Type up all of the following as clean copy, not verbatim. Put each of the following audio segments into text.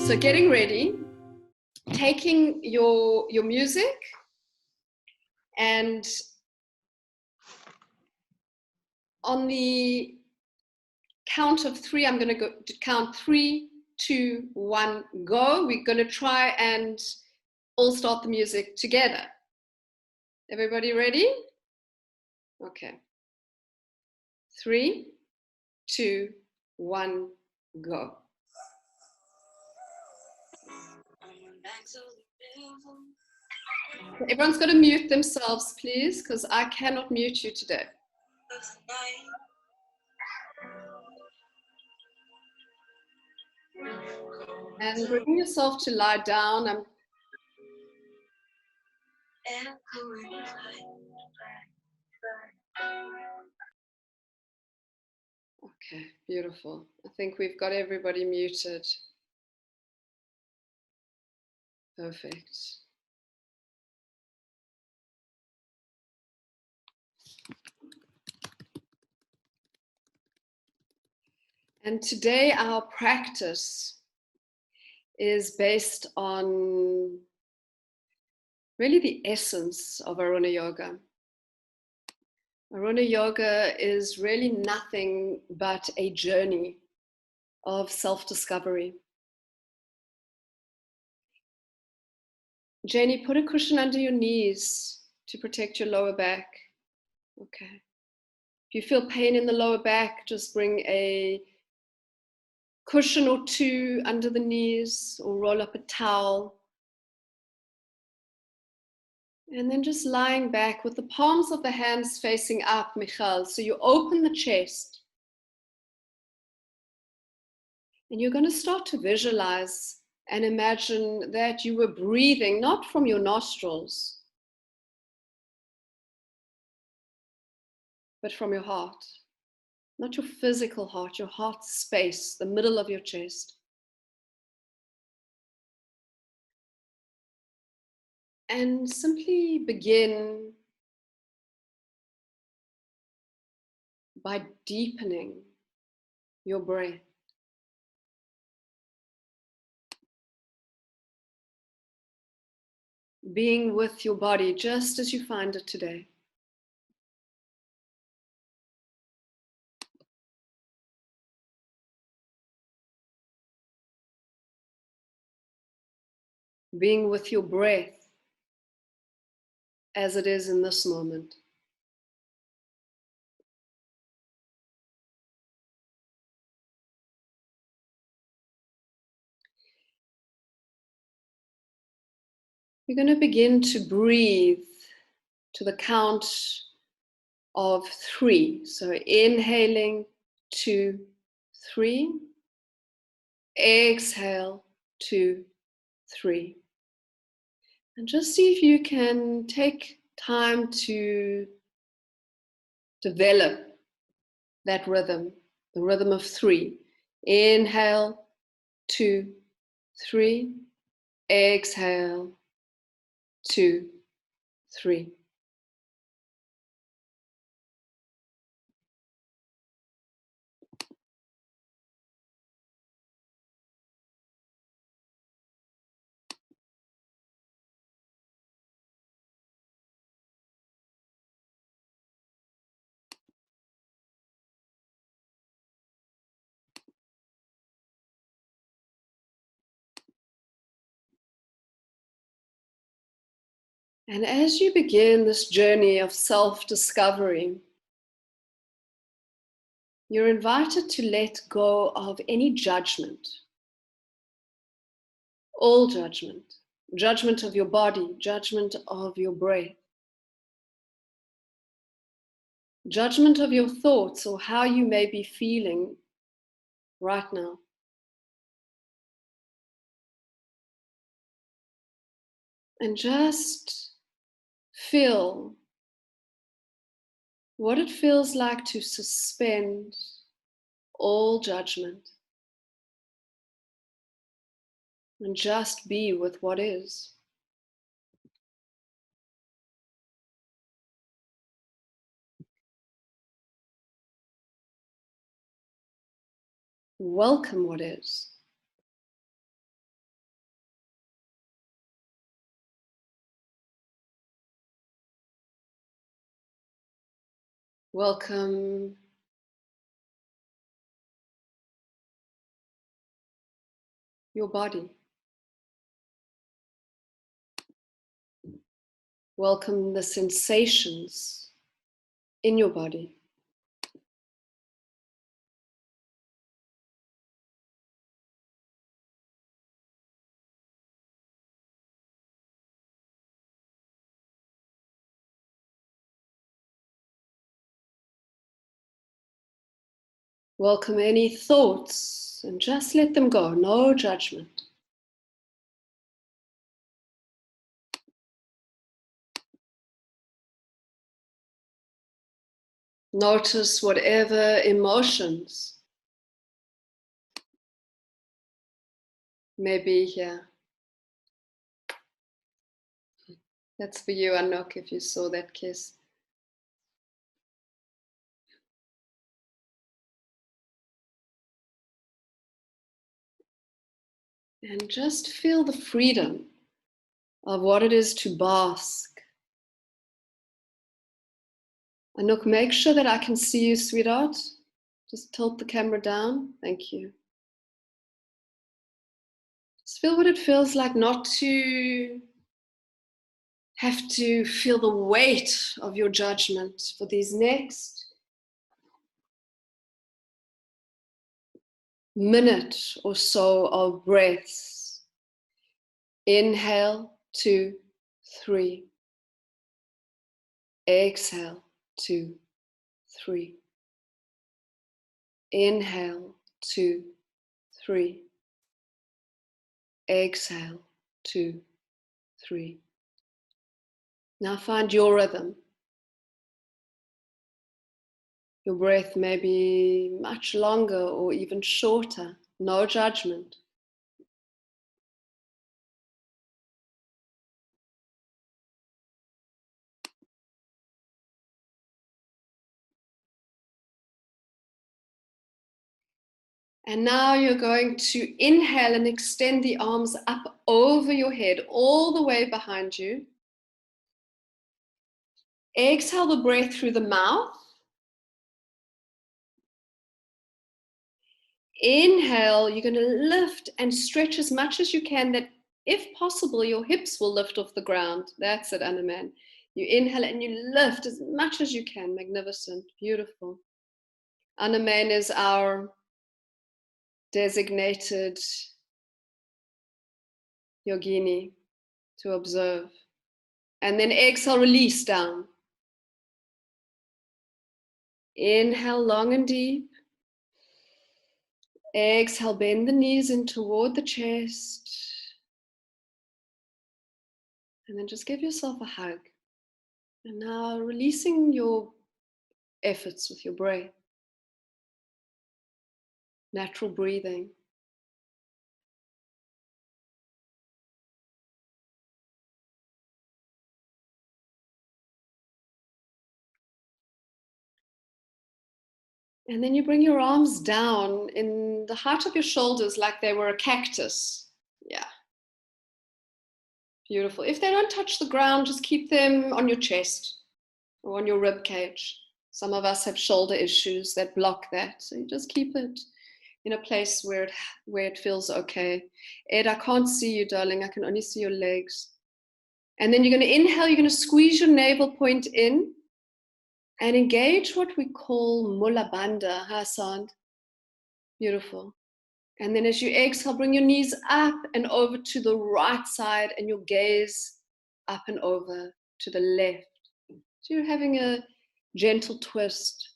So getting ready, taking your music, and on the count of three, I'm going to go to count 3, 2, 1, go. We're going to try and all start the music together. Everybody ready? Okay. 3, 2, 1, go. Everyone's got to mute themselves, please, because I cannot mute you today. And bring yourself to lie down. Okay, beautiful. I think we've got everybody muted. Perfect. And today our practice is based on really the essence of Aruna Yoga. Aruna Yoga is really nothing but a journey of self-discovery. Janie, put a cushion under your knees to protect your lower back. Okay. If you feel pain in the lower back, just bring a cushion or two under the knees or roll up a towel. And then just lying back with the palms of the hands facing up, Michal. So you open the chest. And you're going to start to visualize and imagine that you were breathing not from your nostrils, but from your heart. Not your physical heart, your heart space, the middle of your chest. And simply begin by deepening your breath. Being with your body just as you find it today. Being with your breath as it is in this moment. You're going to begin to breathe to the count of 3. So inhaling 2, 3. Exhale 2, 3. And just see if you can take time to develop that rhythm, the rhythm of 3. Inhale 2, 3. Exhale 2, 3. And as you begin this journey of self-discovery, you're invited to let go of any judgment, all judgment, judgment of your body, judgment of your breath, judgment of your thoughts or how you may be feeling right now. And just feel what it feels like to suspend all judgment and just be with what is. Welcome what is. Welcome your body. Welcome the sensations in your body. Welcome any thoughts and just let them go, no judgment. Notice whatever emotions may be here. That's for you, Anok, if you saw that kiss. And just feel the freedom of what it is to bask. Anok, make sure that I can see you, sweetheart. Just tilt the camera down. Thank you. Just feel what it feels like not to have to feel the weight of your judgment for these next minute or so of breaths. Inhale, 2, 3. Exhale, 2, 3. Inhale, 2, 3. Exhale, 2, 3. Now find your rhythm. Your breath may be much longer or even shorter. No judgment. And now you're going to inhale and extend the arms up over your head, all the way behind you. Exhale the breath through the mouth. Inhale, you're going to lift and stretch as much as you can, that if possible, your hips will lift off the ground. That's it, Anaman. You inhale and you lift as much as you can. Magnificent, beautiful. Anaman is our designated yogini to observe. And then exhale, release down. Inhale long and deep. Exhale, bend the knees in toward the chest. And then just give yourself a hug. And now releasing your efforts with your breath. Natural breathing. And then you bring your arms down in the height of your shoulders like they were a cactus. Yeah. Beautiful. If they don't touch the ground, just keep them on your chest or on your rib cage. Some of us have shoulder issues that block that. So you just keep it in a place where it feels okay. Ed, I can't see you, darling. I can only see your legs. And then you're going to inhale. You're going to squeeze your navel point in and engage what we call mula bandha, Hassan. Beautiful. And then as you exhale, bring your knees up and over to the right side and your gaze up and over to the left. So you're having a gentle twist.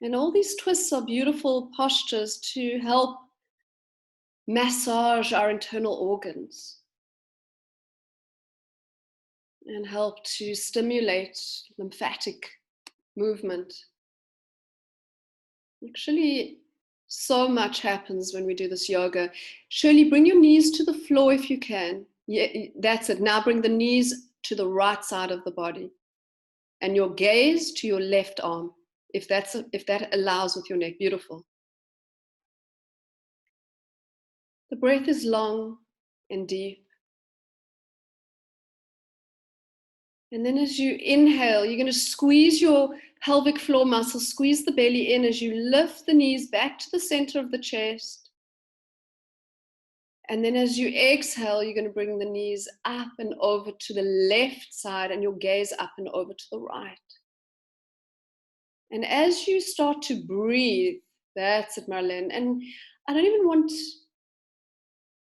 And all these twists are beautiful postures to help massage our internal organs and help to stimulate lymphatic movement. Actually, so much happens when we do this yoga. Shirley, bring your knees to the floor if you can. Yeah, that's it. Now bring the knees to the right side of the body and your gaze to your left arm, if that allows with your neck. Beautiful. The breath is long and deep. And then as you inhale, you're going to squeeze your pelvic floor muscles, squeeze the belly in as you lift the knees back to the center of the chest. And then as you exhale, you're going to bring the knees up and over to the left side and your gaze up and over to the right. And as you start to breathe, that's it, Marlene. And I don't even want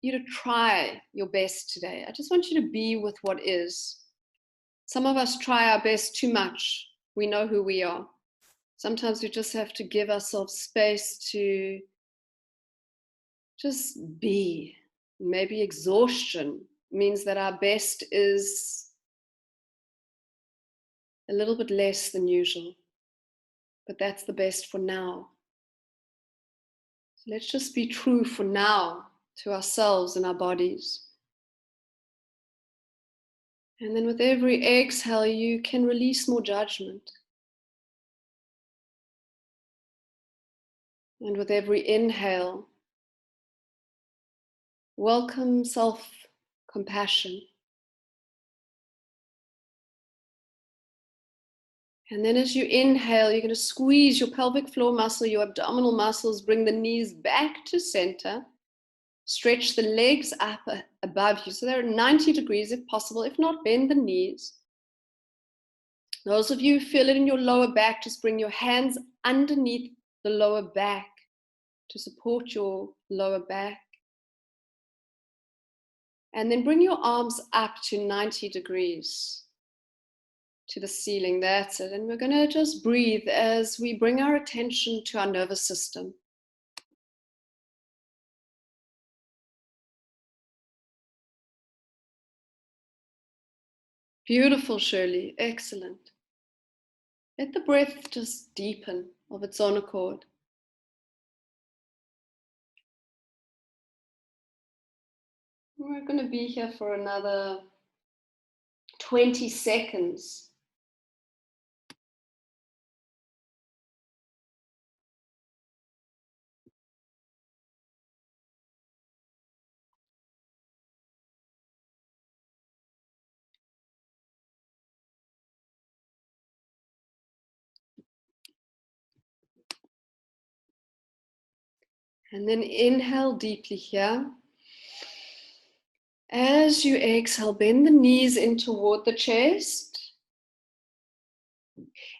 you to try your best today. I just want you to be with what is. Some of us try our best too much. We know who we are. Sometimes we just have to give ourselves space to just be. Maybe exhaustion means that our best is a little bit less than usual. But that's the best for now. So let's just be true for now to ourselves and our bodies. And then with every exhale, you can release more judgment. And with every inhale, welcome self-compassion. And then as you inhale, you're going to squeeze your pelvic floor muscle, your abdominal muscles, bring the knees back to center. Stretch the legs up above you. So they're 90 degrees if possible. If not, bend the knees. Those of you who feel it in your lower back, just bring your hands underneath the lower back to support your lower back. And then bring your arms up to 90 degrees to the ceiling. That's it. And we're going to just breathe as we bring our attention to our nervous system. Beautiful, Shirley. Excellent. Let the breath just deepen of its own accord. We're going to be here for another 20 seconds. And then inhale deeply here. As you exhale, bend the knees in toward the chest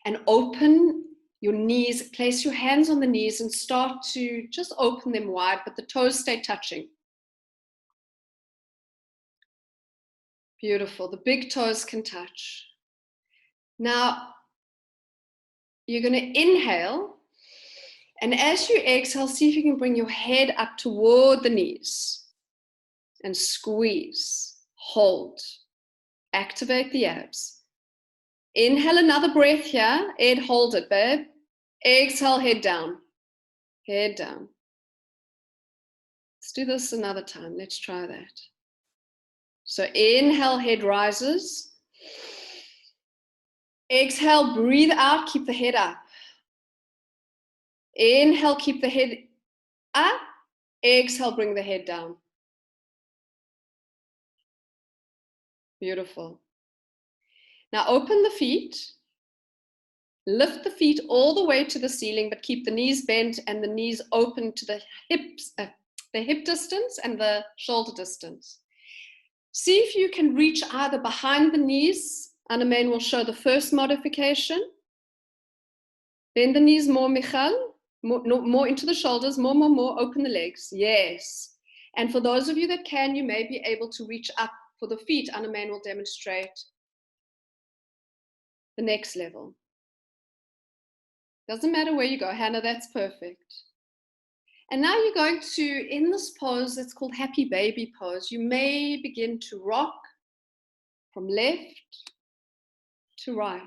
and open your knees. Place your hands on the knees and start to just open them wide, but the toes stay touching. Beautiful. The big toes can touch. Now, you're going to inhale. And as you exhale, see if you can bring your head up toward the knees and squeeze, hold, activate the abs. Inhale another breath here. Ed, hold it, babe. Exhale, head down. Head down. Let's do this another time. Let's try that. So inhale, head rises. Exhale, breathe out, keep the head up. Inhale, keep the head up. Exhale, bring the head down. Beautiful. Now open the feet. Lift the feet all the way to the ceiling, but keep the knees bent and the knees open to the hips, the hip distance and the shoulder distance. See if you can reach either behind the knees. Anna-Main will show the first modification. Bend the knees more, Michal. More into the shoulders. More. Open the legs. Yes. And for those of you that can, you may be able to reach up for the feet. Anna-Main will demonstrate the next level. Doesn't matter where you go, Hannah, that's perfect. And now you're going to, in this pose, it's called happy baby pose, you may begin to rock from left to right.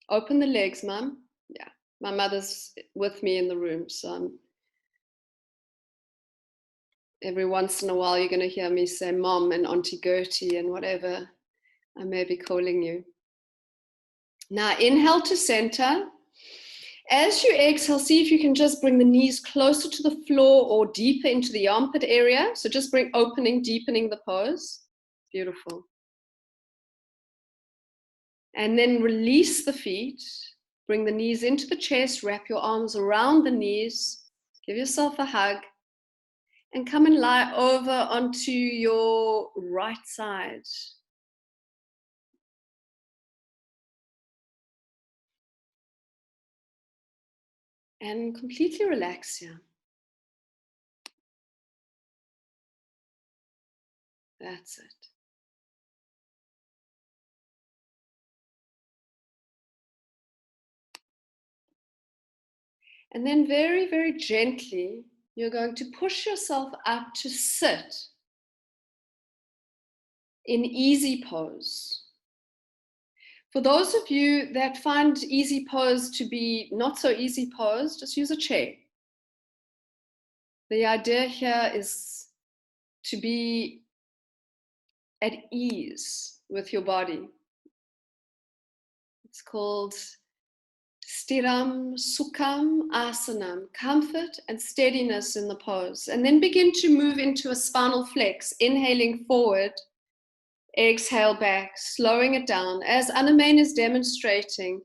Open the legs, Mum. Yeah, my mother's with me in the room, so every once in a while you're going to hear me say Mom and Auntie Gertie and whatever I may be calling you. Now inhale to center. As you exhale, see if you can just bring the knees closer to the floor or deeper into the armpit area. So just bring opening, deepening the pose. Beautiful. And then release the feet. Bring the knees into the chest, wrap your arms around the knees, give yourself a hug, and come and lie over onto your right side. And completely relax here. That's it. And then very, very gently, you're going to push yourself up to sit in easy pose. For those of you that find easy pose to be not so easy pose, just use a chair. The idea here is to be at ease with your body. It's called Stiram Sukham Asanam, comfort and steadiness in the pose. And then begin to move into a spinal flex, inhaling forward, exhale back, slowing it down. As Anamain is demonstrating,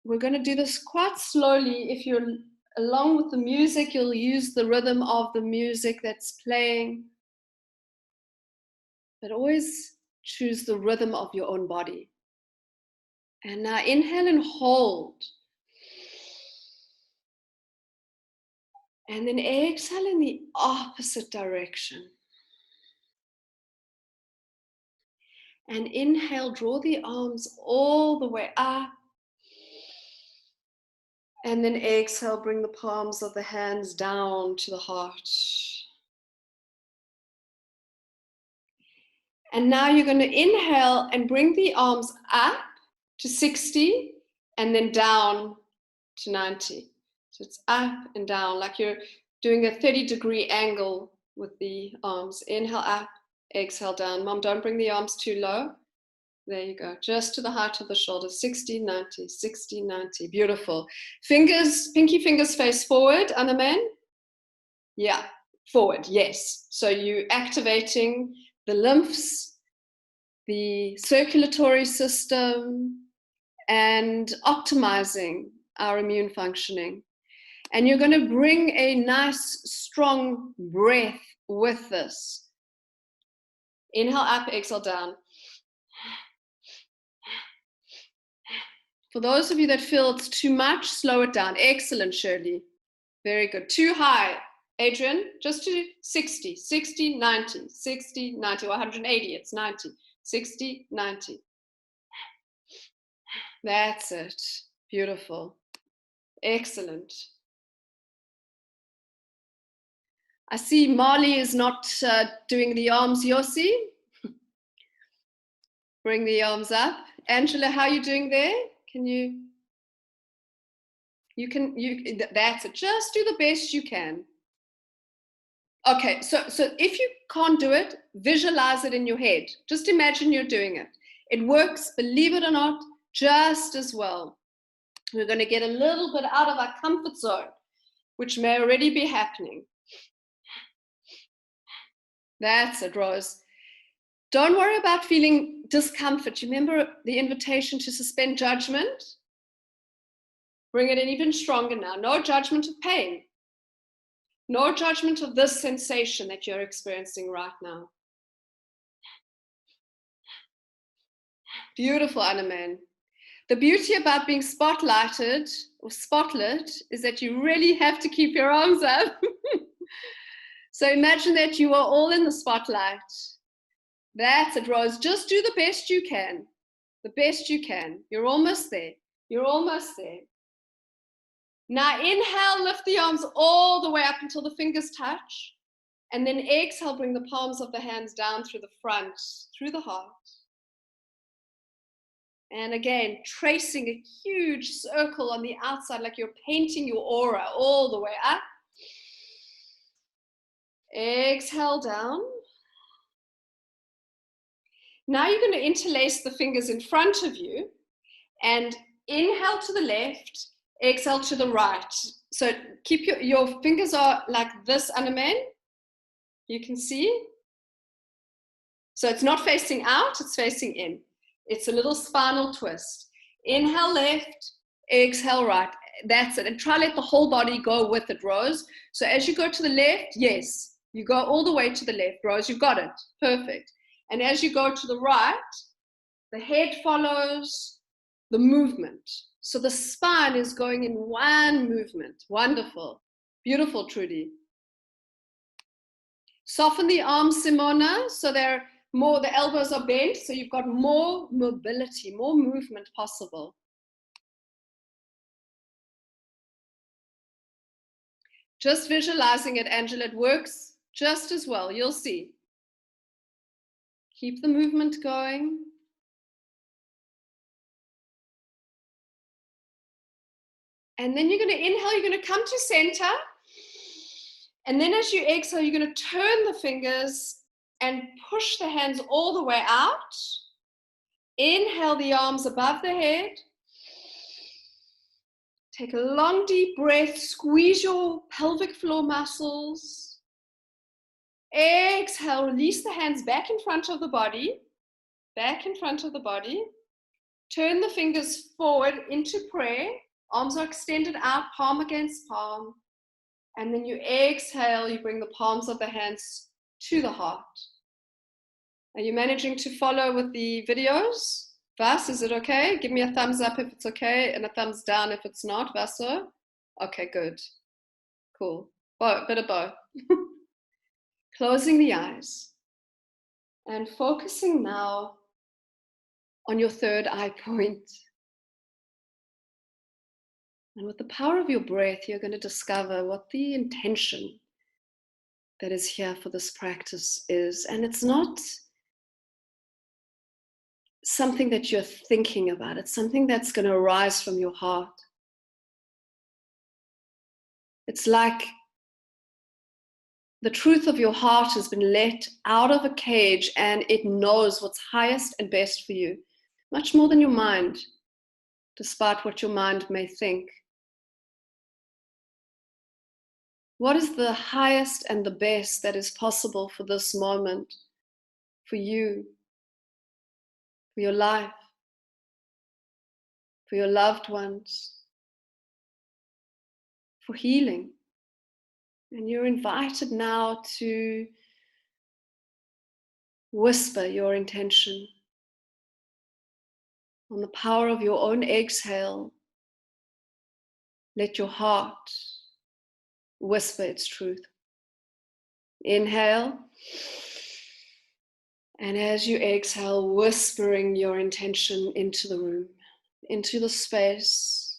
we're going to do this quite slowly. If you're along with the music, you'll use the rhythm of the music that's playing. But always choose the rhythm of your own body. And now inhale and hold. And then exhale in the opposite direction. And inhale, draw the arms all the way up. And then exhale, bring the palms of the hands down to the heart. And now you're going to inhale and bring the arms up to 60 and then down to 90. So it's up and down, like you're doing a 30-degree angle with the arms. Inhale up, exhale down. Mom, don't bring the arms too low. There you go, just to the height of the shoulders. 60, 90, 60, 90. Beautiful. Fingers, pinky fingers face forward, Annaman. Yeah, forward, yes. So you're activating the lymphs, the circulatory system, and optimizing our immune functioning. And you're going to bring a nice, strong breath with this. Inhale up, exhale down. For those of you that feel it's too much, slow it down. Excellent, Shirley. Very good. Too high. Adrian, just to 60, 60, 90, 60, 90, or 180, it's 90, 60, 90. That's it. Beautiful. Excellent. I see Marley is not doing the arms, Yossi. Bring the arms up. Angela, how are you doing there? Can you that's it. Just do the best you can. Okay, so if you can't do it, visualize it in your head. Just imagine you're doing it. It works, believe it or not, just as well. We're going to get a little bit out of our comfort zone, which may already be happening. That's it, Rose. Don't worry about feeling discomfort. You remember the invitation to suspend judgment? Bring it in even stronger now. No judgment of pain. No judgment of this sensation that you're experiencing right now. Beautiful, Annaman. The beauty about being spotlighted or spotlit is that you really have to keep your arms up. So imagine that you are all in the spotlight. That's it, Rose. Just do the best you can. The best you can. You're almost there. You're almost there. Now inhale, lift the arms all the way up until the fingers touch. And then exhale, bring the palms of the hands down through the front, through the heart. And again, tracing a huge circle on the outside, like you're painting your aura all the way up. Exhale down. Now you're going to interlace the fingers in front of you and inhale to the left, exhale to the right. So keep your fingers are like this, Annaman. You can see. So it's not facing out, it's facing in. It's a little spinal twist. Inhale left, exhale right. That's it. And try let the whole body go with it, Rose. So as you go to the left, yes, you go all the way to the left, Rose. You've got it. Perfect. And as you go to the right, the head follows the movement. So the spine is going in one movement. Wonderful. Beautiful, Trudy. Soften the arms, Simona, so they're more, the elbows are bent, so you've got more mobility, more movement possible. Just visualizing it, Angela, it works just as well. You'll see. Keep the movement going. And then you're going to inhale, you're going to come to center. And then as you exhale, you're going to turn the fingers and push the hands all the way out. Inhale the arms above the head. Take a long, deep breath. Squeeze your pelvic floor muscles. Exhale, release the hands back in front of the body. Back in front of the body. Turn the fingers forward into prayer. Arms are extended out, palm against palm. And then you exhale, you bring the palms of the hands to the heart. Are you managing to follow with the videos? Vas, is it okay? Give me a thumbs up if it's okay and a thumbs down if it's not, Vaso. Okay, good. Cool. Bit of both. Closing the eyes and focusing now on your third eye point. And with the power of your breath, you're going to discover what the intention that is here for this practice is. And it's not something that you're thinking about. It's something that's going to arise from your heart. It's like the truth of your heart has been let out of a cage and it knows what's highest and best for you, much more than your mind, despite what your mind may think. What is the highest and the best that is possible for this moment, for you, for your life, for your loved ones, for healing? And you're invited now to whisper your intention on the power of your own exhale. Let your heart whisper its truth. Inhale. And as you exhale, whispering your intention into the room, into the space,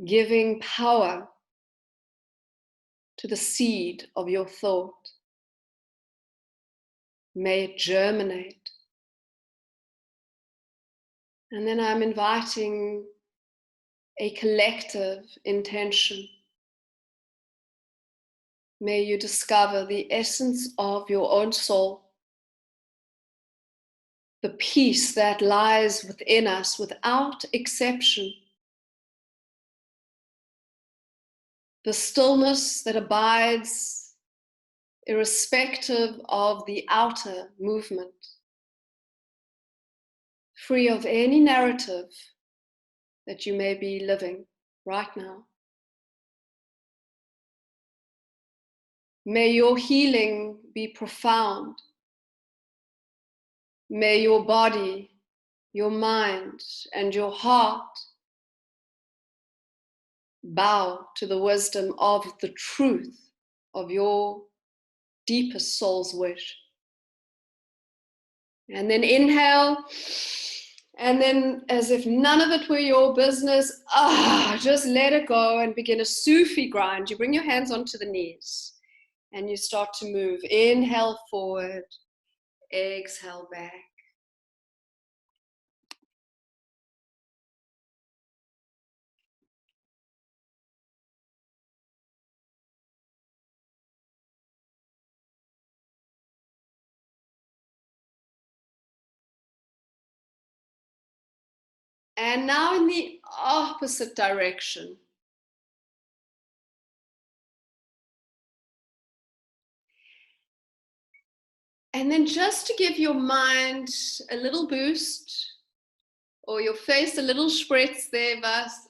giving power to the seed of your thought. May it germinate. And then I'm inviting a collective intention. May you discover the essence of your own soul, the peace that lies within us without exception, the stillness that abides irrespective of the outer movement, free of any narrative that you may be living right now. May your healing be profound. May your body, your mind, and your heart bow to the wisdom of the truth of your deepest soul's wish. And then inhale, and then as if none of it were your business, just let it go and begin a Sufi grind. You bring your hands onto the knees and you start to move. Inhale forward, exhale back. And now in the opposite direction. And then just to give your mind a little boost, or your face a little spritz there, Vas,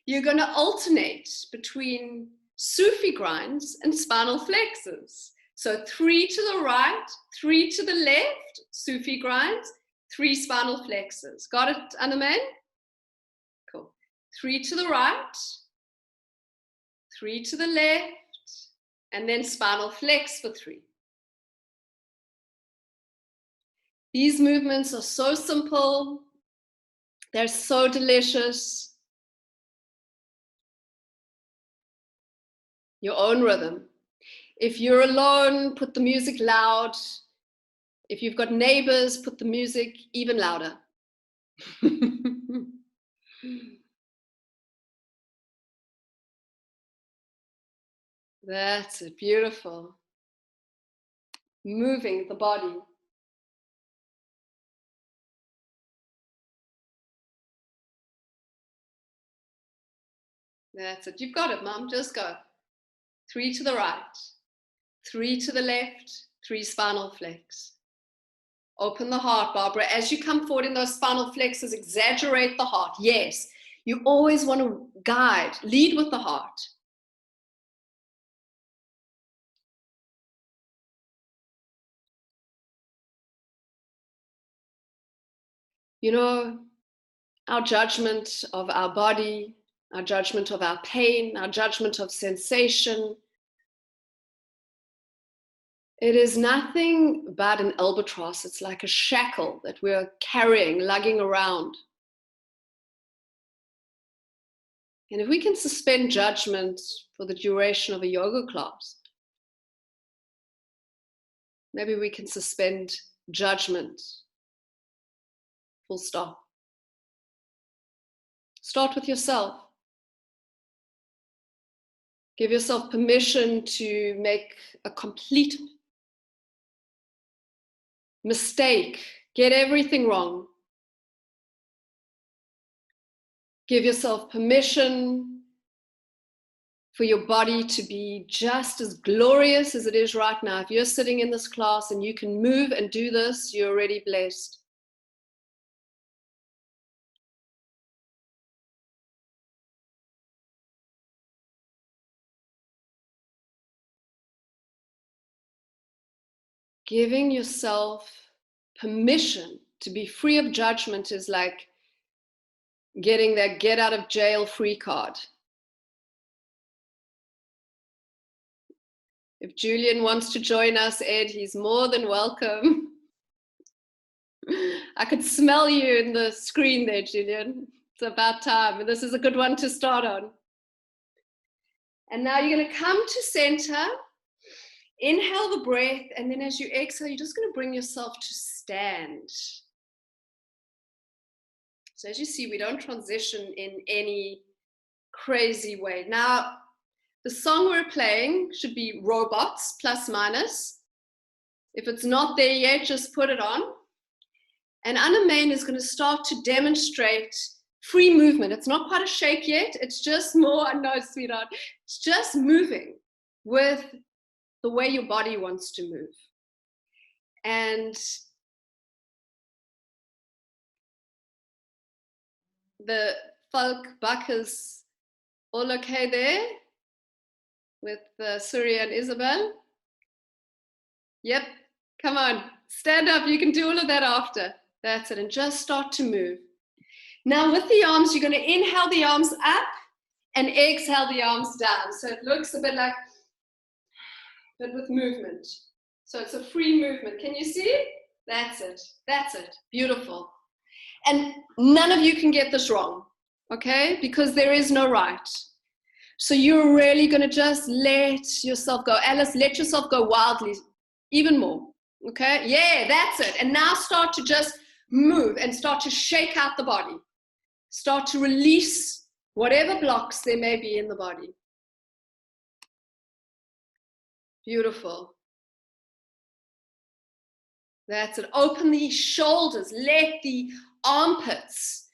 you're going to alternate between Sufi grinds and spinal flexors. So 3 to the right, 3 to the left, Sufi grinds, 3 spinal flexors. Got it, Annaman? Cool. 3 to the right, 3 to the left, and then spinal flex for 3. These movements are so simple. They're so delicious. Your own rhythm. If you're alone, put the music loud. If you've got neighbors, put the music even louder. That's it, beautiful. Moving the body. That's it, you've got it, Mom, just go. 3 to the right, 3 to the left, 3 spinal flex. Open the heart, Barbara. As you come forward in those spinal flexors, exaggerate the heart. Yes, you always want to guide, lead with the heart. You know, our judgment of our body, our judgment of our pain, our judgment of sensation, it is nothing but an albatross. It's like a shackle that we're carrying, lugging around. And if we can suspend judgment for the duration of a yoga class, maybe we can suspend judgment, full stop. Start with yourself. Give yourself permission to make a complete mistake, get everything wrong. Give yourself permission for your body to be just as glorious as it is right now. If you're sitting in this class and you can move and do this, you're already blessed. Giving yourself permission to be free of judgment is like getting that get out of jail free card. If Julian wants to join us, Ed, he's more than welcome. I could smell you in the screen there, Julian. It's about time. This is a good one to start on. And now you're going to come to center. Inhale the breath, and then as you exhale, you're just going to bring yourself to stand. So as you see, we don't transition in any crazy way. Now, the song we're playing should be Robots, plus minus. If it's not there yet, just put it on. And Anna Main is going to start to demonstrate free movement. It's not quite a shake yet. It's just more, I know, sweetheart. It's just moving with the way your body wants to move. And the folk buck is all okay there with Surya and Isabel? Yep, come on, stand up. You can do all of that after. That's it, and just start to move. Now with the arms, you're going to inhale the arms up and exhale the arms down. So it looks a bit like, but with movement. So it's a free movement. Can you see? That's it. That's it. Beautiful. And none of you can get this wrong, okay? Because there is no right. So you're really going to just let yourself go. Alice, let yourself go wildly, even more, okay? Yeah, that's it. And now start to just move and start to shake out the body. Start to release whatever blocks there may be in the body. Beautiful. That's it. Open the shoulders. Let the armpits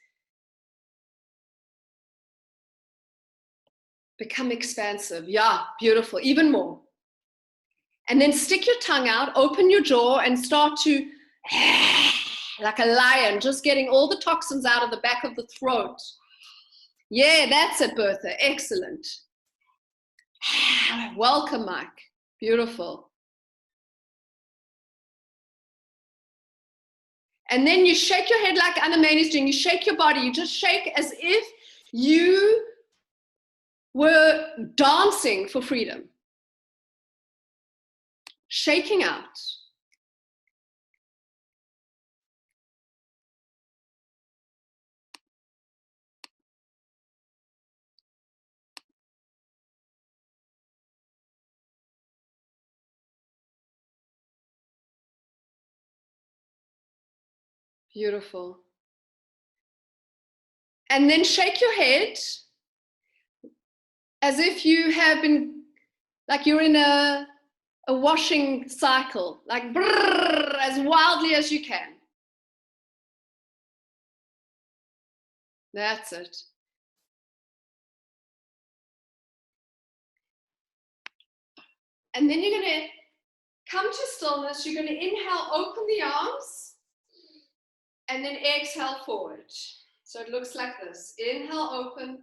become expansive. Yeah, beautiful. Even more. And then stick your tongue out, open your jaw, and start to, like a lion, just getting all the toxins out of the back of the throat. Yeah, that's it, Bertha. Excellent. Welcome, Mike. Beautiful. And then you shake your head like Anna Main is doing. You shake your body. You just shake as if you were dancing for freedom. Shaking out. Beautiful. And then shake your head as if you have been, like you're in a washing cycle, like brrr, as wildly as you can. That's it. And then you're going to come to stillness. You're going to inhale, open the arms, and then exhale forward. So it looks like this. Inhale, open,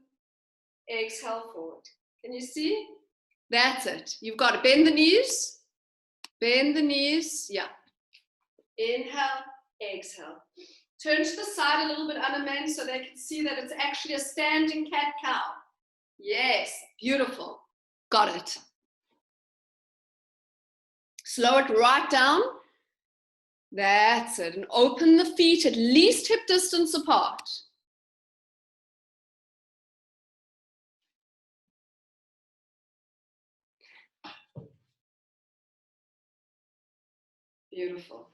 exhale forward. Can you see? That's it. You've got to bend the knees. Bend the knees. Yeah. Inhale, exhale. Turn to the side a little bit, Anna Man, so they can see that it's actually a standing cat-cow. Yes, beautiful. Got it. Slow it right down. That's it. And open the feet at least hip distance apart. Beautiful.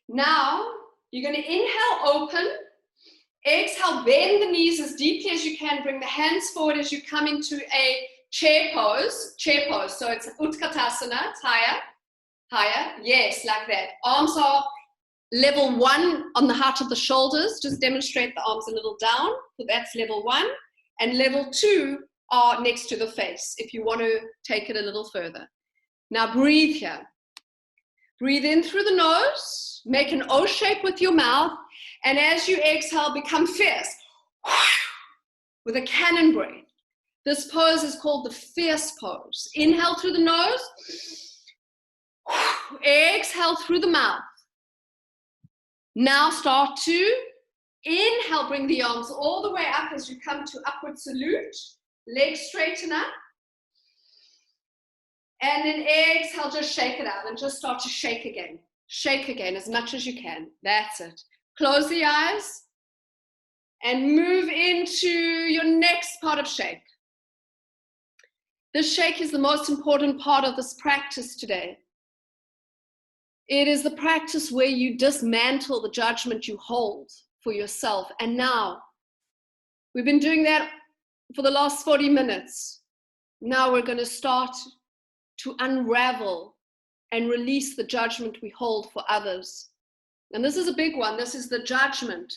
Now, you're going to inhale, open. Exhale, bend the knees as deeply as you can. Bring the hands forward as you come into a chair pose. Chair pose. So it's Utkatasana. It's higher. Higher. Yes, like that. Arms are level 1 on the height of the shoulders. Just demonstrate the arms a little down. So that's level 1. And level 2 are next to the face, if you want to take it a little further. Now breathe here. Breathe in through the nose. Make an O shape with your mouth. And as you exhale, become fierce. With a cannon breath. This pose is called the fierce pose. Inhale through the nose. Exhale through the mouth. Now start to inhale, bring the arms all the way up as you come to upward salute. Legs straighten up. And then exhale, just shake it out and just start to shake again. Shake again as much as you can. That's it. Close the eyes and move into your next part of shake. This shake is the most important part of this practice today. It is the practice where you dismantle the judgment you hold for yourself. And now, we've been doing that for the last 40 minutes. Now we're going to start to unravel and release the judgment we hold for others. And this is a big one. This is the judgment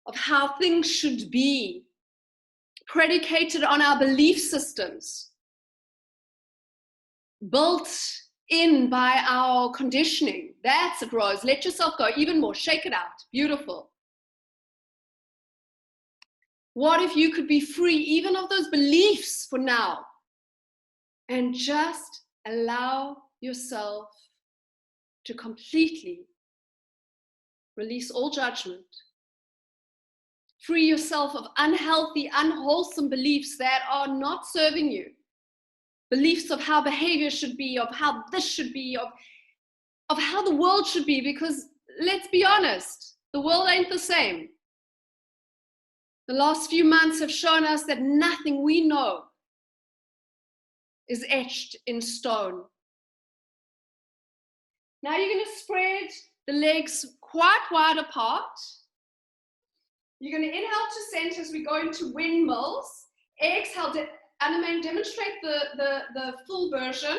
of how things should be, predicated on our belief systems, built in by our conditioning. That's it, Rose. Let yourself go even more. Shake it out. Beautiful. What if you could be free even of those beliefs for now and just allow yourself to completely release all judgment. Free yourself of unhealthy, unwholesome beliefs that are not serving you. Beliefs of how behavior should be, of how this should be, of how the world should be, because let's be honest, the world ain't the same. The last few months have shown us that nothing we know is etched in stone. Now you're going to spread the legs quite wide apart. You're going to inhale to center as we go into windmills. Exhale, Anna, demonstrate the full version.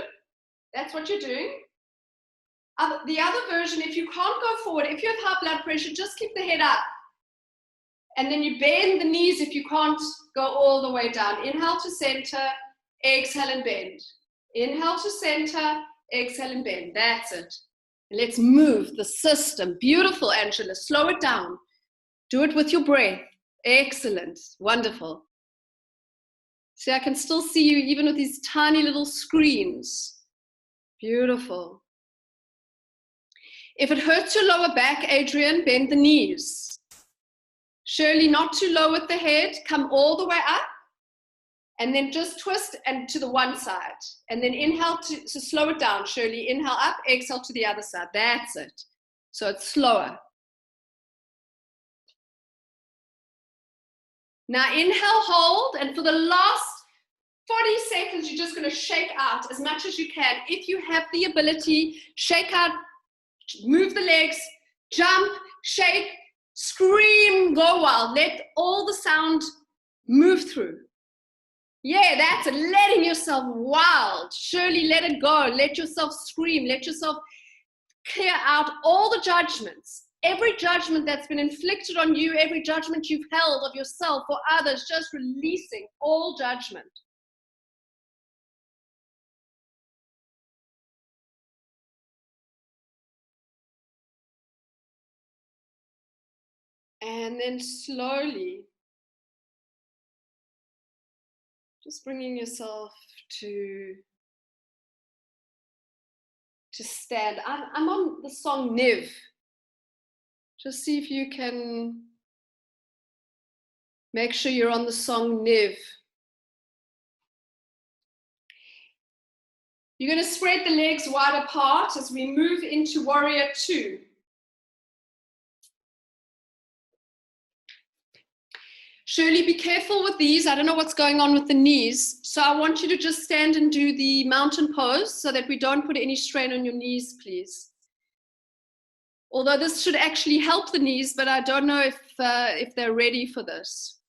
That's what you're doing. The other version, if you can't go forward, if you have high blood pressure, just keep the head up. And then you bend the knees if you can't go all the way down. Inhale to center, exhale and bend. Inhale to center, Exhale and bend. That's it. And let's move the system. Beautiful, Angela. Slow it down. Do it with your breath. Excellent. Wonderful. See, I can still see you even with these tiny little screens. Beautiful. If it hurts your lower back, Adrian, bend the knees. Shirley, not too low with the head. Come all the way up. And then just twist and to the one side. And then inhale to slow it down, Shirley. Inhale up, exhale to the other side. That's it. So it's slower. Now inhale, hold, and for the last 40 seconds, you're just going to shake out as much as you can. If you have the ability, shake out, move the legs, jump, shake, scream, go wild. Let all the sound move through. Yeah, that's it. Letting yourself wild. Surely let it go. Let yourself scream. Let yourself clear out all the judgments. Every judgment that's been inflicted on you, every judgment you've held of yourself or others, just releasing all judgment. And then slowly, just bringing yourself to stand. I'm on the song Niv. Just see if you can make sure you're on the song Niv. You're going to spread the legs wide apart as we move into Warrior 2. Shirley, be careful with these. I don't know what's going on with the knees. So I want you to just stand and do the mountain pose so that we don't put any strain on your knees, please. Although this should actually help the knees, but I don't know if they're ready for this.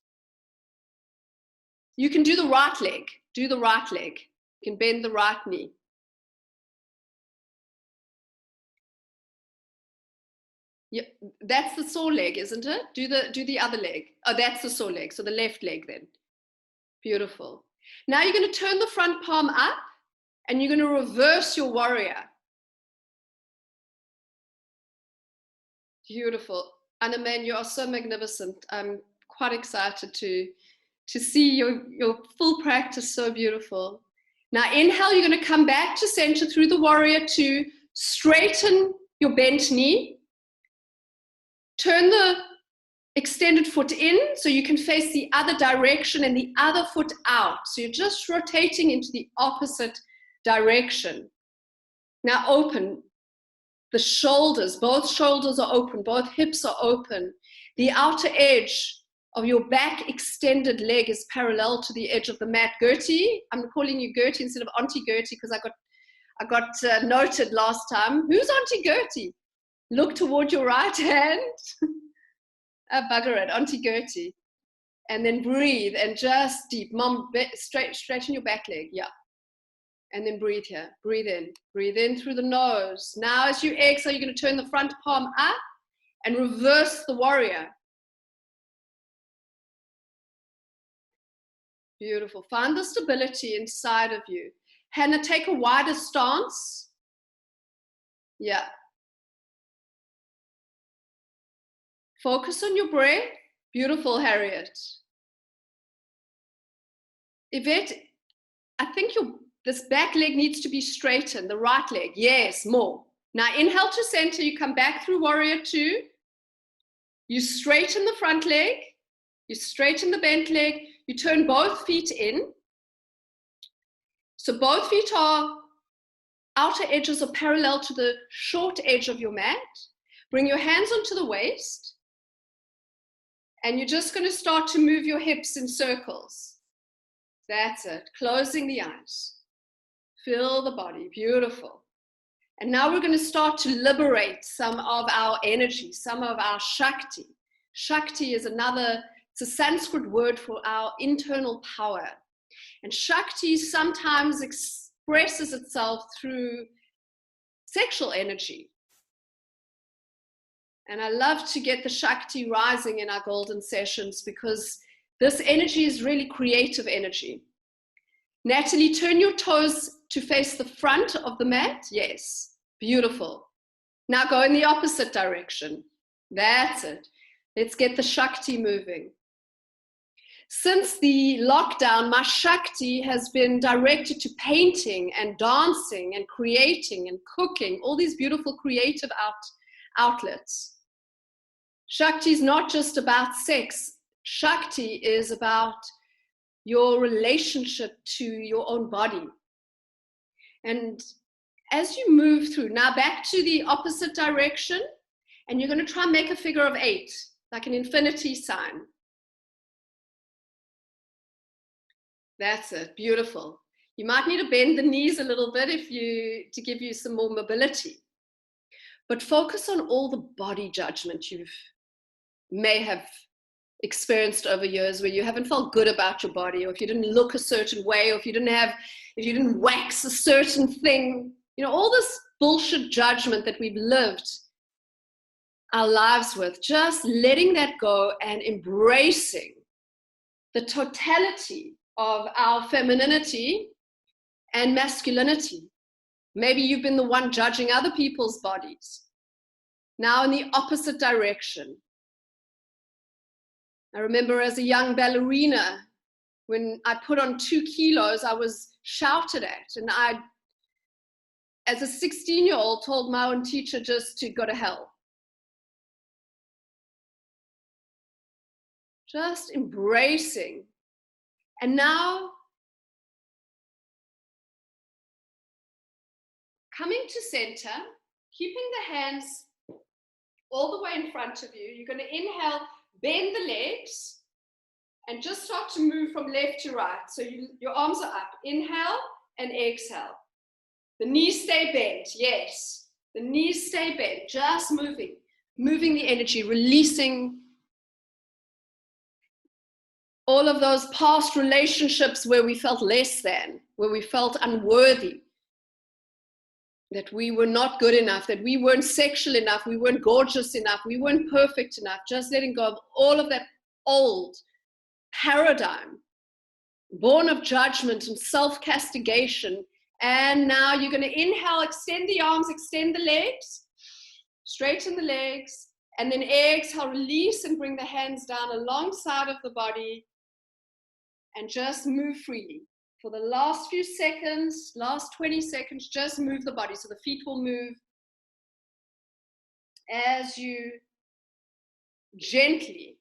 You can do the right leg. Do the right leg. You can bend the right knee. Yeah, that's the sore leg, isn't it? Do the other leg. Oh, that's the sore leg. So the left leg then. Beautiful. Now you're going to turn the front palm up and you're going to reverse your warrior. Beautiful. Anna Man, you are so magnificent. I'm quite excited to see your full practice. So beautiful. Now inhale, you're going to come back to center through the Warrior 2. Straighten your bent knee. Turn the extended foot in so you can face the other direction and the other foot out. So you're just rotating into the opposite direction. Now open the shoulders. Both shoulders are open. Both hips are open. The outer edge of your back extended leg is parallel to the edge of the mat. Gertie, I'm calling you Gertie instead of Auntie Gertie because I got noted last time. Who's Auntie Gertie? Look toward your right hand. Bugger it, Auntie Gertie. And then breathe and just deep. Mom, straighten your back leg. Yeah. And then breathe here. Breathe in. Breathe in through the nose. Now as you exhale, you're going to turn the front palm up and reverse the warrior. Beautiful. Find the stability inside of you. Hannah, take a wider stance. Yeah. Focus on your breath. Beautiful, Harriet. Yvette, I think this back leg needs to be straightened, the right leg. Yes, more. Now inhale to center, you come back through Warrior 2. You straighten the front leg. You straighten the bent leg. You turn both feet in. So both feet are, outer edges are parallel to the short edge of your mat. Bring your hands onto the waist. And you're just going to start to move your hips in circles. That's it. Closing the eyes. Feel the body. Beautiful. And now we're going to start to liberate some of our energy, some of our Shakti. Shakti is it's a Sanskrit word for our internal power. And Shakti sometimes expresses itself through sexual energy. And I love to get the Shakti rising in our golden sessions because this energy is really creative energy. Natalie, turn your toes to face the front of the mat. Yes, beautiful. Now go in the opposite direction. That's it. Let's get the Shakti moving. Since the lockdown, my Shakti has been directed to painting and dancing and creating and cooking, all these beautiful creative outlets. Shakti is not just about sex. Shakti is about your relationship to your own body. And as you move through, now back to the opposite direction, and you're going to try and make a figure of 8, like an infinity sign. That's it, beautiful. You might need to bend the knees a little bit to give you some more mobility. But focus on all the body judgment you may have experienced over years where you haven't felt good about your body, or if you didn't look a certain way, or if you didn't wax a certain thing, all this bullshit judgment that we've lived our lives with, just letting that go and embracing the totality of our femininity and masculinity. Maybe you've been the one judging other people's bodies. Now in the opposite direction. I remember as a young ballerina, when I put on 2 kilos, I was shouted at. And I, as a 16-year-old, told my own teacher just to go to hell. Just embracing. And now, coming to center, keeping the hands all the way in front of you. You're going to inhale, bend the legs, and just start to move from left to right. So your arms are up. Inhale and exhale. The knees stay bent. Yes. The knees stay bent. Just moving the energy, releasing all of those past relationships where we felt less than, where we felt unworthy, that we were not good enough, that we weren't sexual enough, we weren't gorgeous enough, we weren't perfect enough. Just letting go of all of that old paradigm, born of judgment and self-castigation. And now you're going to inhale, extend the arms, extend the legs, straighten the legs, and then exhale, release and bring the hands down alongside of the body and just move freely. For the last few seconds, last 20 seconds, just move the body. So the feet will move as you gently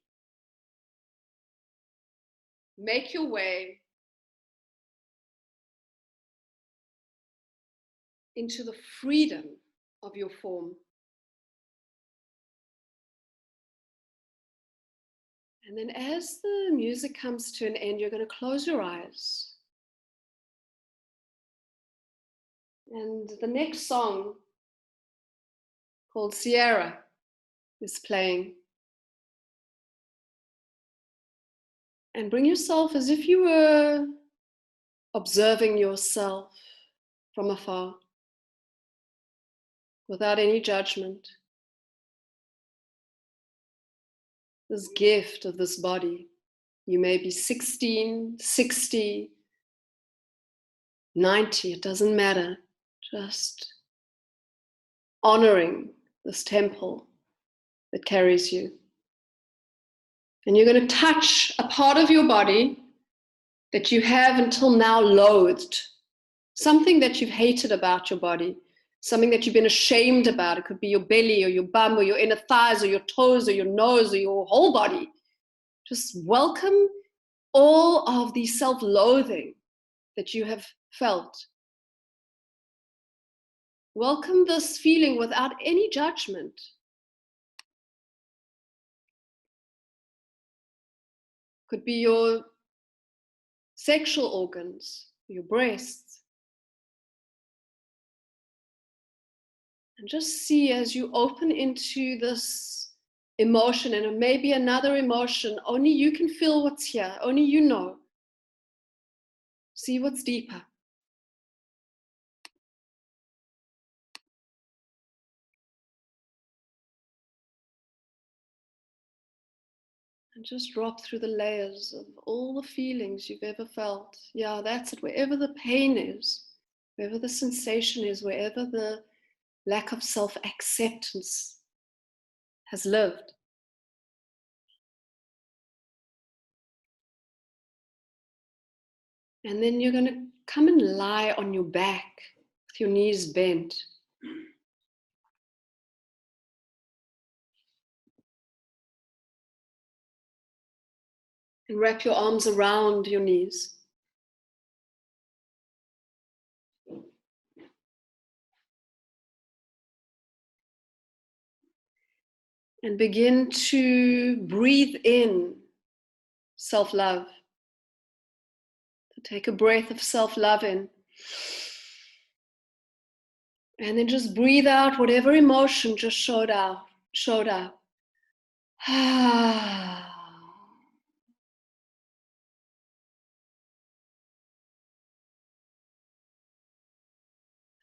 make your way into the freedom of your form. And then as the music comes to an end, you're going to close your eyes. And the next song, called Sierra, is playing. And bring yourself as if you were observing yourself from afar, without any judgment. This gift of this body. You may be 16, 60, 90, it doesn't matter. Just honoring this temple that carries you. And you're going to touch a part of your body that you have until now loathed. Something that you've hated about your body. Something that you've been ashamed about. It could be your belly or your bum or your inner thighs or your toes or your nose or your whole body. Just welcome all of the self-loathing that you have felt. Welcome this feeling without any judgment. Could be your sexual organs, your breasts. And just see as you open into this emotion, and it may be another emotion, only you can feel what's here, only you know. See what's deeper. And Just drop through the layers of all the feelings you've ever felt. Yeah, that's it. Wherever the pain is, wherever the sensation is, wherever the lack of self-acceptance has lived. And then you're going to come and lie on your back with your knees bent. And wrap your arms around your knees. And begin to breathe in self-love. So take a breath of self-love in. And then just breathe out whatever emotion just showed up.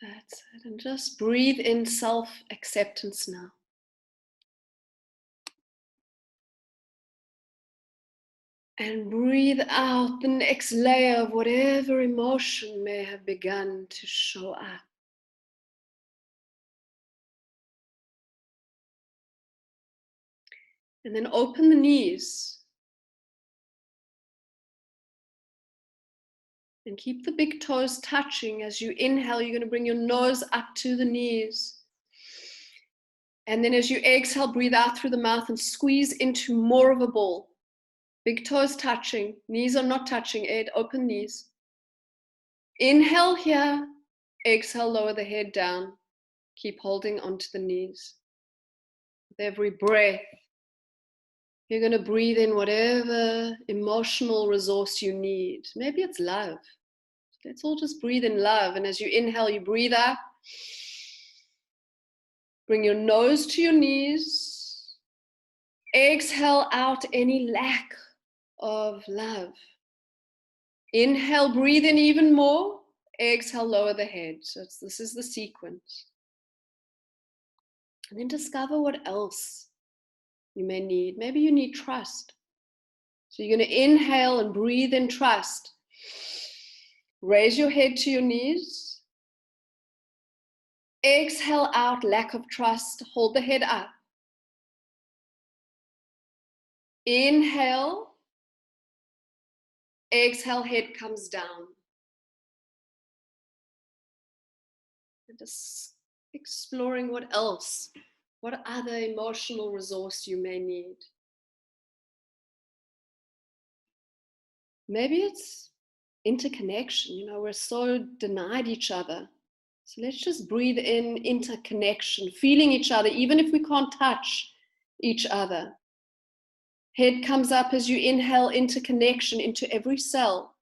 That's it. And just breathe in self-acceptance now. And breathe out the next layer of whatever emotion may have begun to show up. And then open the knees. And keep the big toes touching. As you inhale, you're going to bring your nose up to the knees. And then as you exhale, breathe out through the mouth and squeeze into more of a ball. Big toes touching, knees are not touching, Ed, open knees. Inhale here, exhale, lower the head down. Keep holding onto the knees. With every breath, you're going to breathe in whatever emotional resource you need. Maybe it's love. Let's all just breathe in love. And as you inhale, you breathe up. Bring your nose to your knees. Exhale out any lack of love. Inhale, breathe in even more. Exhale, lower the head. So this is the sequence. And then discover what else you may need. Maybe you need trust. So you're going to inhale and breathe in trust. Raise your head to your knees. Exhale out lack of trust. Hold the head up. Inhale. Exhale, head comes down. And just exploring what else, what other emotional resource you may need. Maybe it's interconnection. You know, we're so denied each other. So let's just breathe in interconnection, feeling each other, even if we can't touch each other. Head comes up as you inhale, interconnection into every cell.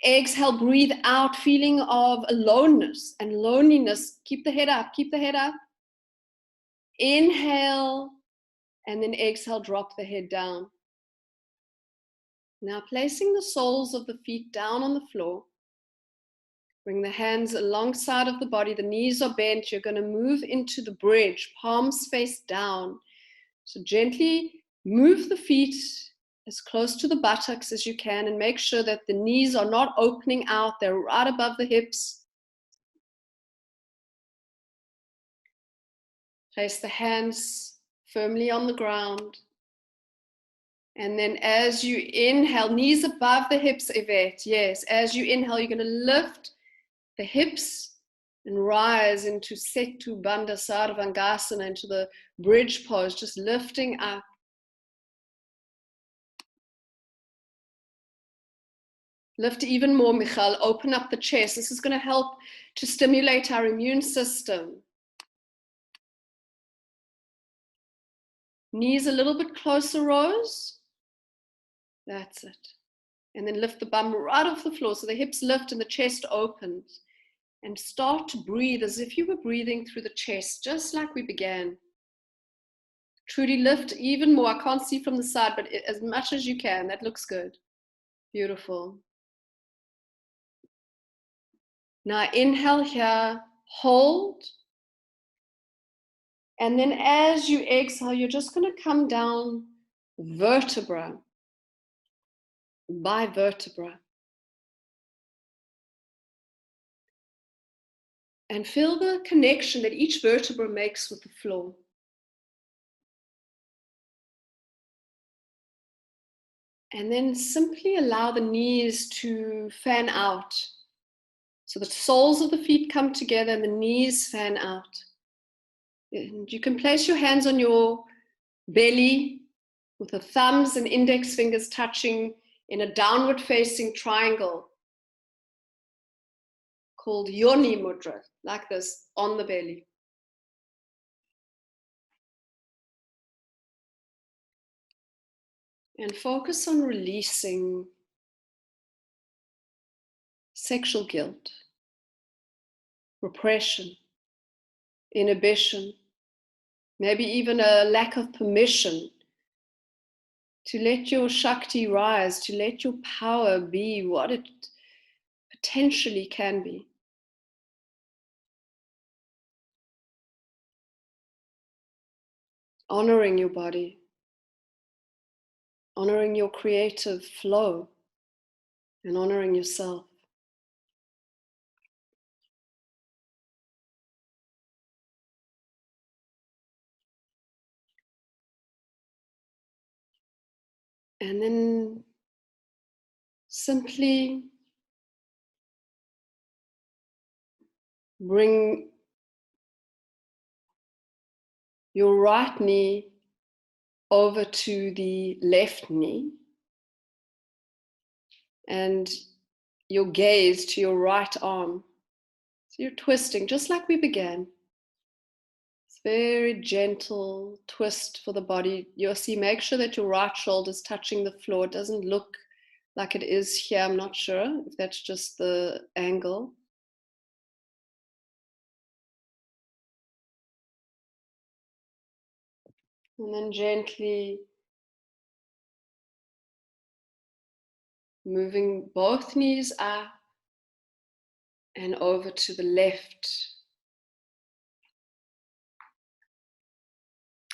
Exhale, breathe out, feeling of aloneness and loneliness. Keep the head up, keep the head up. Inhale, and then exhale, drop the head down. Now placing the soles of the feet down on the floor. Bring the hands alongside of the body. The knees are bent. You're going to move into the bridge, palms face down. So gently move the feet as close to the buttocks as you can and make sure that the knees are not opening out. They're right above the hips. Place the hands firmly on the ground. And then as you inhale, knees above the hips, Yvette. Yes, as you inhale, you're going to lift the hips and rise into Setu Bandha Sarvangasana, into the bridge pose, just lifting up. Lift even more, Michal. Open up the chest. This is going to help to stimulate our immune system. Knees a little bit closer, Rose. That's it. And then lift the bum right off the floor so the hips lift and the chest opens. And start to breathe as if you were breathing through the chest, just like we began. Truly lift even more. I can't see from the side, but as much as you can. That looks good. Beautiful. Now inhale here, hold. And then as you exhale, you're just going to come down vertebra by vertebra. And feel the connection that each vertebra makes with the floor. And then simply allow the knees to fan out. So the soles of the feet come together and the knees fan out. And you can place your hands on your belly with the thumbs and index fingers touching in a downward facing triangle called Yoni Mudra, like this, on the belly. And focus on releasing sexual guilt, repression, inhibition, maybe even a lack of permission to let your Shakti rise, to let your power be what it potentially can be. Honoring your body, honoring your creative flow, and honoring yourself. And then simply bring your right knee over to the left knee and your gaze to your right arm. So you're twisting just like we began. It's very gentle twist for the body. You'll see, make sure that your right shoulder is touching the floor. It doesn't look like it is here. I'm not sure if that's just the angle. And then gently moving both knees up and over to the left.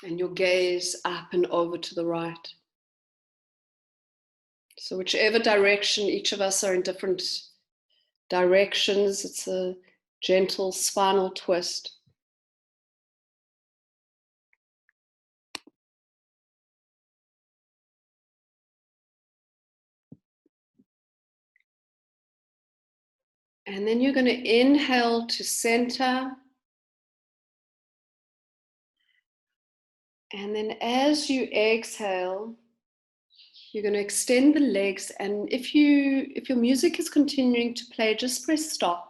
And your gaze up and over to the right. So whichever direction, each of us are in different directions. It's a gentle spinal twist. And then you're going to inhale to center. And then as you exhale, you're going to extend the legs. And if your music is continuing to play, just press stop.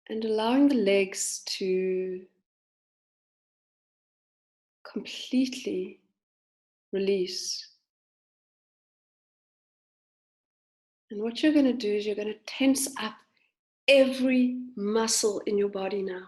And allowing the legs to completely release. And what you're going to do is you're going to tense up every muscle in your body now.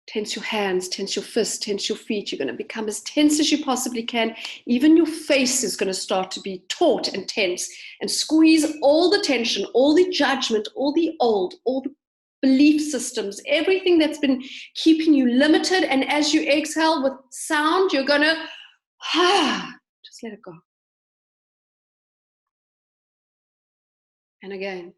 Tense your hands, tense your fists, tense your feet. You're going to become as tense as you possibly can. Even your face is going to start to be taut and tense. And squeeze all the tension, all the judgment, all the old, all the belief systems, everything that's been keeping you limited. And as you exhale with sound, you're going to just let it go. And again,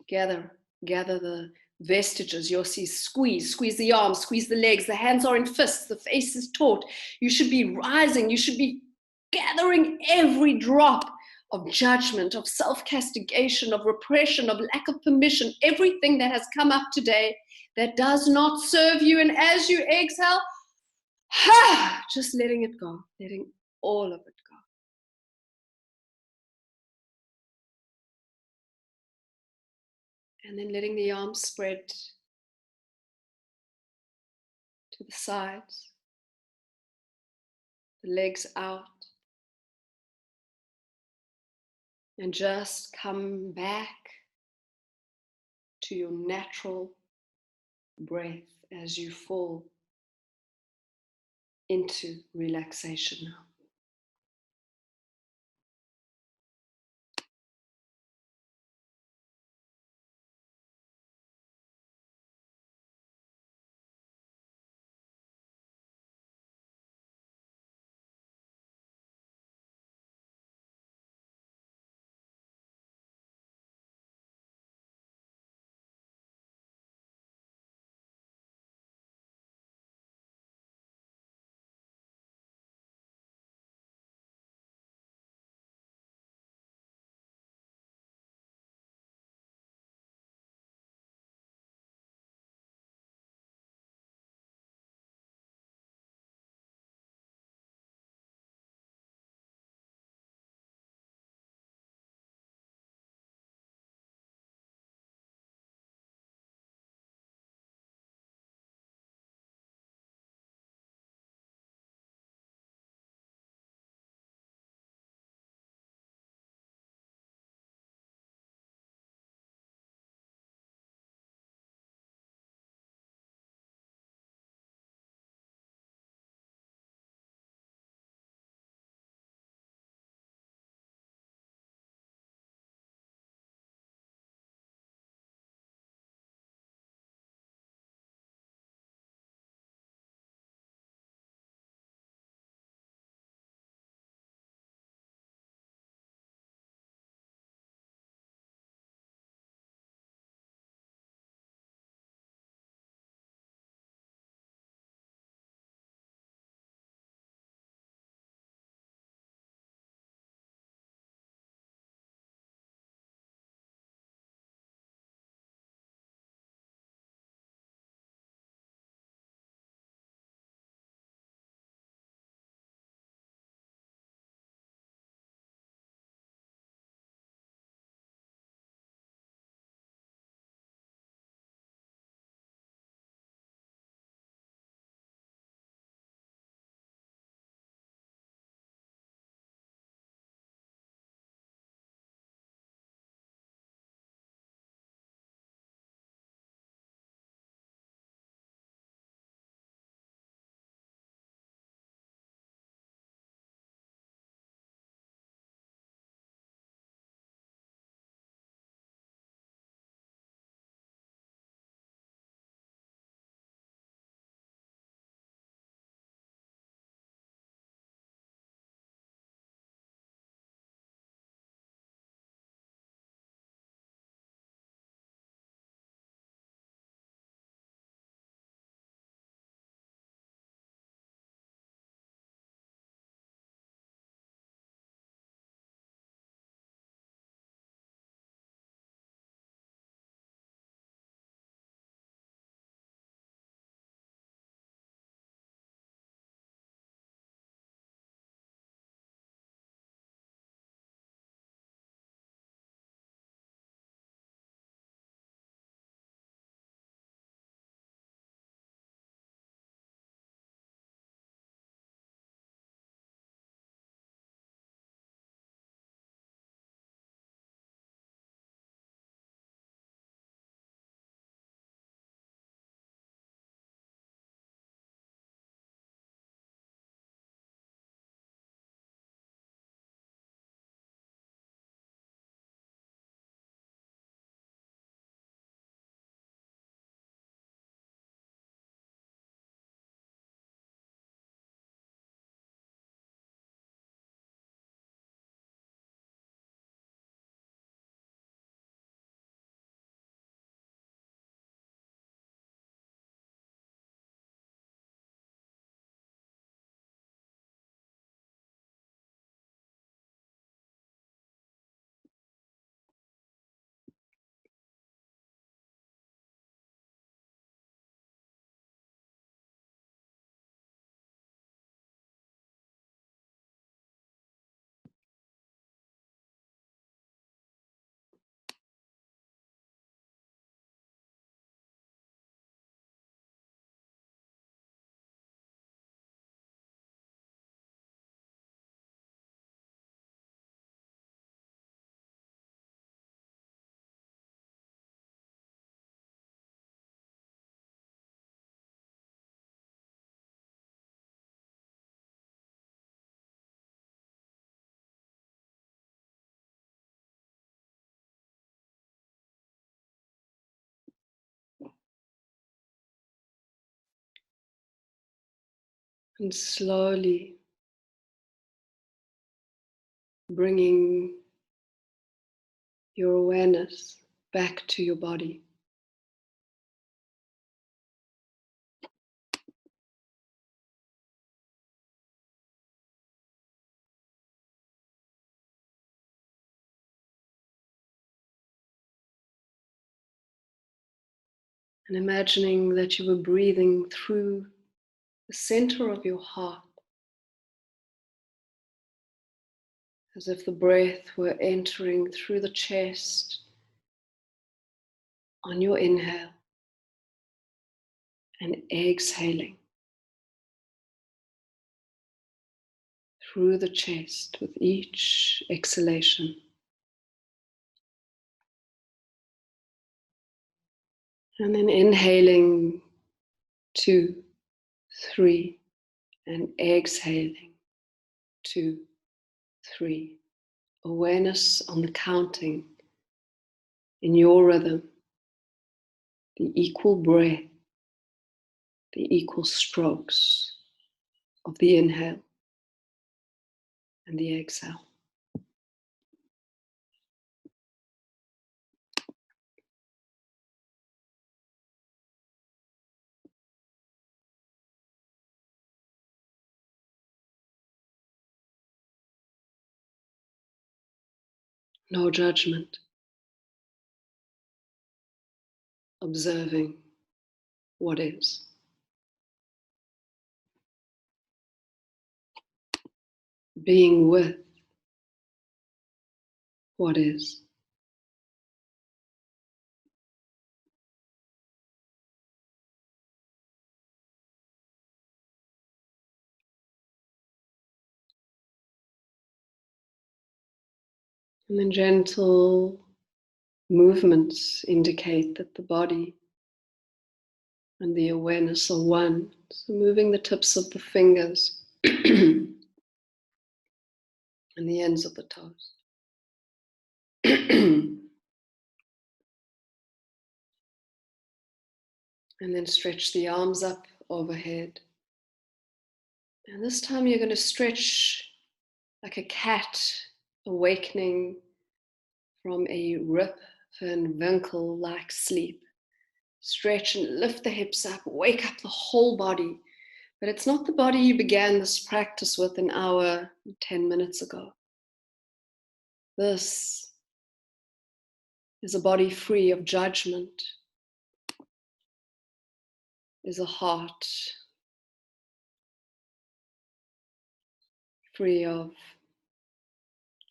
gather the vestiges. You'll see squeeze the arms, squeeze the legs. The hands are in fists. The face is taut. You should be rising. You should be gathering every drop of judgment, of self-castigation, of repression, of lack of permission, everything that has come up today that does not serve you. And as you exhale, just letting it go, letting all of it go. And then letting the arms spread to the sides, the legs out. And just come back to your natural breath as you fall into relaxation now. And slowly bringing your awareness back to your body. And imagining that you were breathing through the center of your heart, as if the breath were entering through the chest on your inhale and exhaling through the chest with each exhalation. And then inhaling 2, 3, and exhaling 2, 3. Awareness on the counting in your rhythm, the equal breath, the equal strokes of the inhale and the exhale. No judgment, observing what is. Being with what is. And then gentle movements indicate that the body and the awareness are one. So moving the tips of the fingers and the ends of the toes. And then stretch the arms up overhead. And this time you're going to stretch like a cat awakening from a Rip Van Winkle-like sleep. Stretch and lift the hips up, wake up the whole body. But it's not the body you began this practice with an hour, 10 minutes ago. This is a body free of judgment, is a heart free of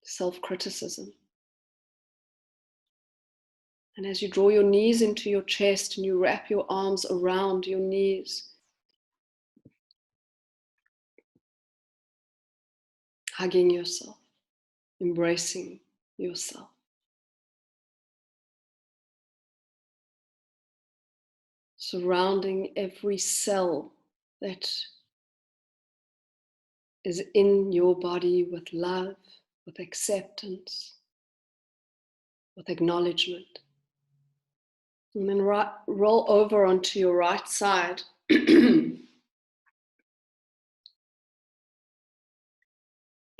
self-criticism. And as you draw your knees into your chest and you wrap your arms around your knees, hugging yourself, embracing yourself. Surrounding every cell that is in your body with love, with acceptance, with acknowledgement. And then roll over onto your right side. In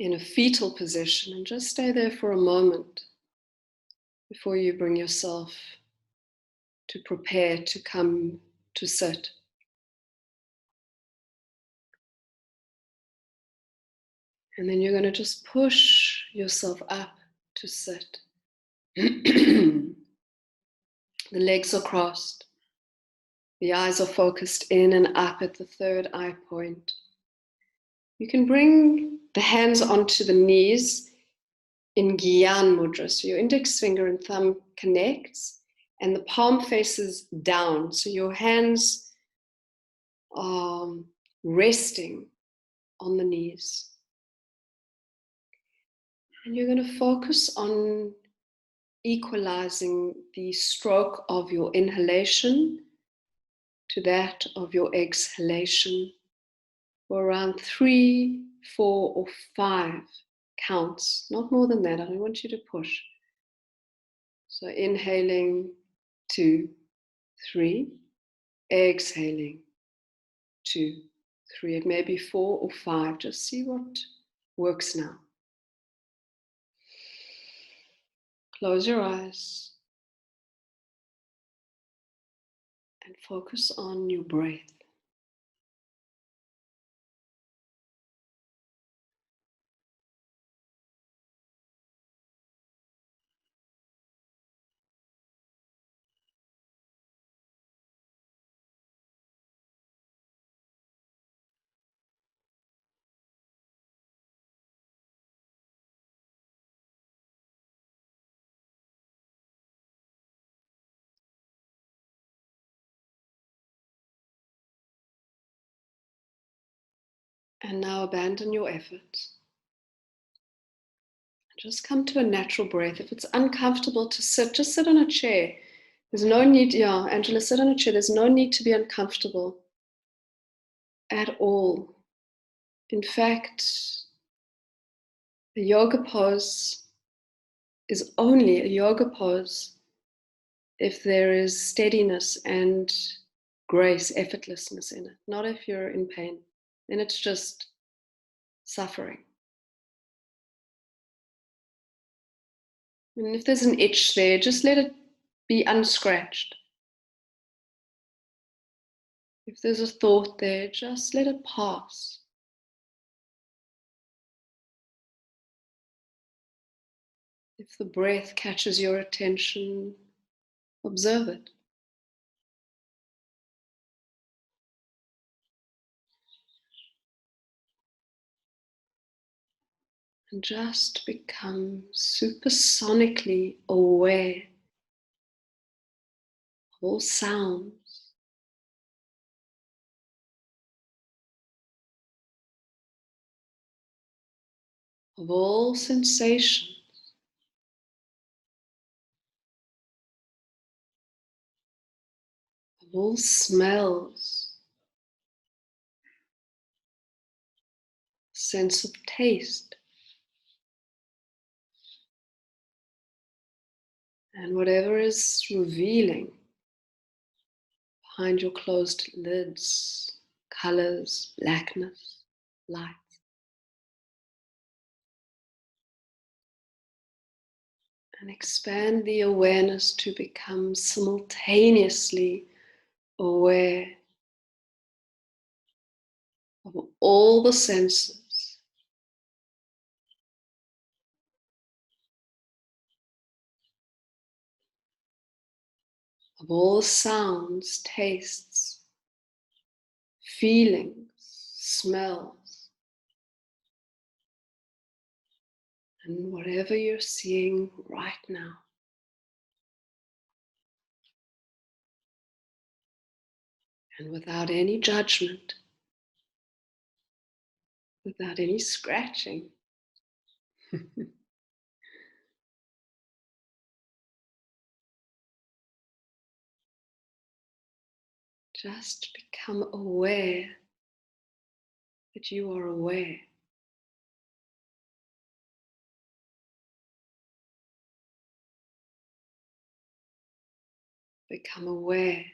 a fetal position, and just stay there for a moment before you bring yourself to prepare to come to sit. And then you're going to just push yourself up to sit. The legs are crossed. The eyes are focused in and up at the third eye point. You can bring the hands onto the knees in Gyan Mudra. So your index finger and thumb connects and the palm faces down. So your hands are resting on the knees. And you're going to focus on equalizing the stroke of your inhalation to that of your exhalation for around 3, 4, or 5 counts, not more than that. I don't want you to push. So inhaling 2, 3, exhaling 2, 3, it may be 4 or 5. Just see what works now. Close your eyes and focus on your breath. And now abandon your effort. Just come to a natural breath. If it's uncomfortable to sit, just sit on a chair. There's no need, yeah, Angela, sit on a chair. There's no need to be uncomfortable at all. In fact, the yoga pose is only a yoga pose if there is steadiness and grace, effortlessness in it, not if you're in pain. Then it's just suffering. And if there's an itch there, just let it be unscratched. If there's a thought there, just let it pass. If the breath catches your attention, observe it. And just become supersonically aware of all sounds, of all sensations, of all smells, sense of taste, and whatever is revealing behind your closed lids, colors, blackness, light. And expand the awareness to become simultaneously aware of all the senses, of all sounds, tastes, feelings, smells, and whatever you're seeing right now. And without any judgment, without any scratching. Just become aware that you are aware. Become aware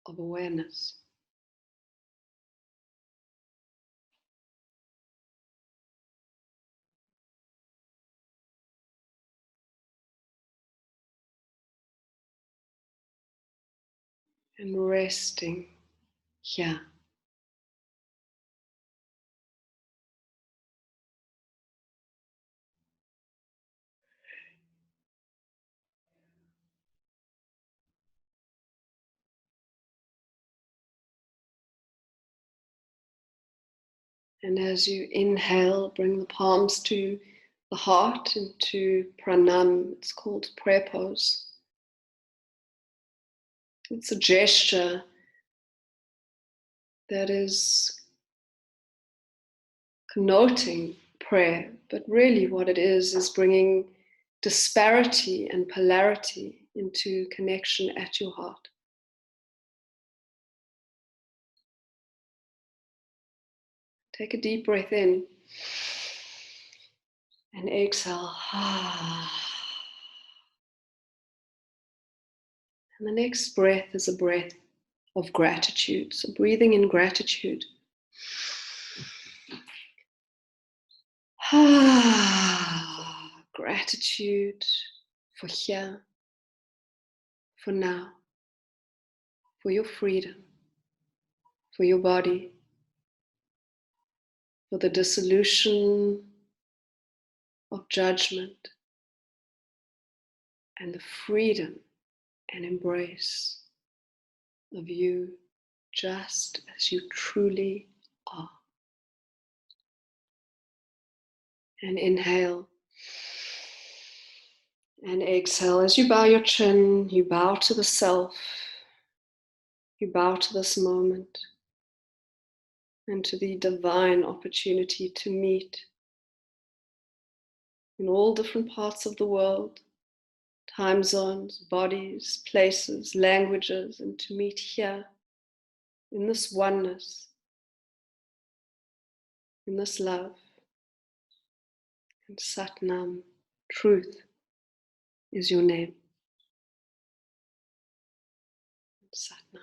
of awareness. And resting here. And as you inhale, bring the palms to the heart into pranam. It's called prayer pose. It's a gesture that is connoting prayer, but really what it is bringing disparity and polarity into connection at your heart. Take a deep breath in and exhale. And the next breath is a breath of gratitude. So breathing in gratitude. Gratitude for here, for now, for your freedom, for your body, for the dissolution of judgment, and the freedom and embrace of you just as you truly are. And inhale and exhale. As you bow your chin, you bow to the self, you bow to this moment and to the divine opportunity to meet in all different parts of the world, time zones, bodies, places, languages, and to meet here in this oneness, in this love. And Sat Nam, truth, is your name. Sat Nam.